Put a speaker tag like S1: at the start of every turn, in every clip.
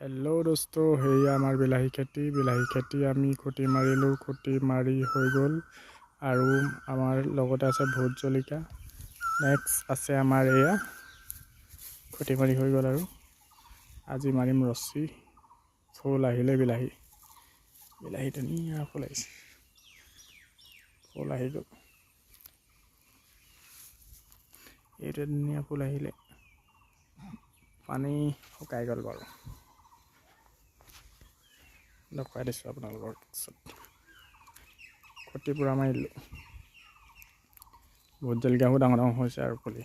S1: Hello' দোস্ত, সেয়া আমাৰ বিলাহী খেতি আমি খুঁটি মাৰিলোঁ। খুঁটি মাৰি হৈ গ'ল আৰু আমাৰ লগতে আছে ভোট জলকীয়া। নেক্সট আছে আমাৰ এয়া খুঁটি মাৰি হৈ গ'ল আৰু আজি মাৰিম ৰছী। ফুল আহিলে বিলাহী ধুনীয়া ফুল আহিছে, ফুল আহি গ'ল। এইটো ধুনীয়া ফুল আহিলে, পানী শুকাই গ'ল বাৰু, দেখুৱাই দিছোঁ আপোনালোকৰ পিছত। খুঁটি পূৰা মাৰি দিলোঁ। ভোট জলকীয়াবোৰ ডাঙৰ ডাঙৰ হৈছে আৰু পুলি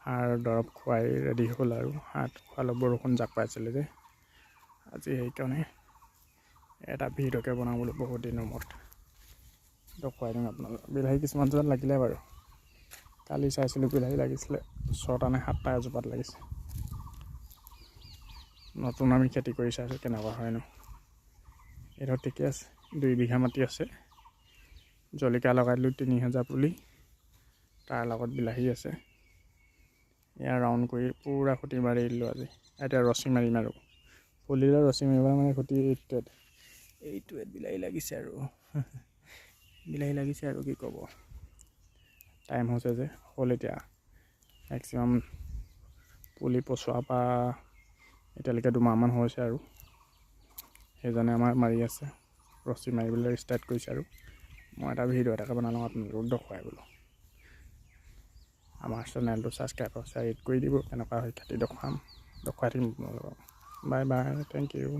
S1: সাৰ দৰৱ খুৱাই ৰেডি হ'ল আৰু সাৰ খোৱালে বৰষুণ জাক পাইছিলে যে আজি, সেইকাৰণে এটা ভিডিঅ'কে বনাবলৈ বহুত দিনৰ মূৰত দেখুৱাই দিম আপোনালোকক। বিলাহী কিছুমান জোপাত লাগিলে বাৰু, কালি চাইছিলোঁ বিলাহী লাগিছিলে 6টা নে 7টা এজোপাত লাগিছে। নতুন আমি খেতি কৰি চাইছোঁ কেনেকুৱা হয়নো। এইটো ঠিকে আছে, 2 বিঘা মাটি আছে। জলকীয়া লগাই দিলোঁ 3000 পুলি, তাৰ লগত বিলাহী আছে। এয়া ৰাউণ্ড কৰি পূৰা খুঁটি মাৰি দিলোঁ আজি। এতিয়া ৰছী মাৰিম আৰু পুলিলৈ ৰছী মাৰিব মানে খুঁটি এইটোৱে বিলাহী লাগিছে আৰু বিলাহী লাগিছে আৰু কি ক'ব। টাইম হৈছে যে হ'ল, এতিয়া মেক্সিমাম পুলি পচোৱাৰ পৰা এতিয়ালৈকে 2 মাহমান হৈছে আৰু সেইজনে আমাৰ মাৰি আছে, ৰছী মাৰিবলৈ ষ্টাৰ্ট কৰিছে আৰু মই এটা ভিডিঅ' এটাকে বনালোঁ আপোনালোকক দেখুৱাই বোলো। আমাৰ চেনেলটো ছাবস্ক্ৰাইব কৰি দিব, কেনেকুৱা হয় খেতি দেখুৱাই থাকিম আপোনালোকক। Bye bye, thank U.